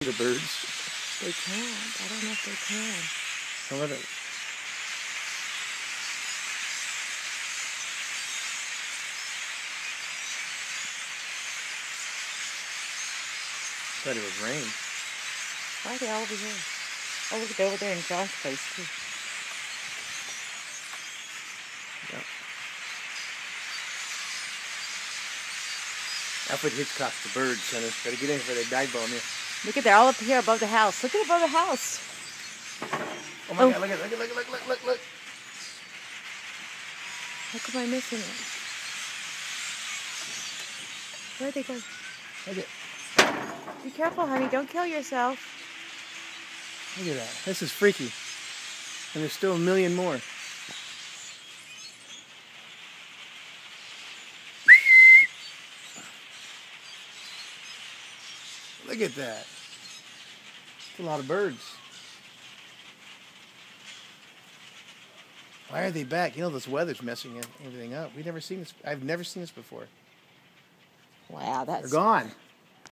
The birds. They can't. I don't know if they can. Don't let it. Thought it would rain. Why are they all over here? Oh, look, they're over there in John's place, too. Yeah. Alfred Hitchcock's The Bird Center. Gotta get in before they dive bomb you. Look at, they're all up here above the house. Look at above the house. Oh my God, look at it, look. How come I missing it? Where'd they go? Look at, Be careful, honey. Don't kill yourself. look at that. This is freaky. And there's still a million more. Look at that. That's a lot of birds. Why are they back? You know, this weather's messing everything up. We've never seen this. I've never seen this before. Wow, that's... They're gone.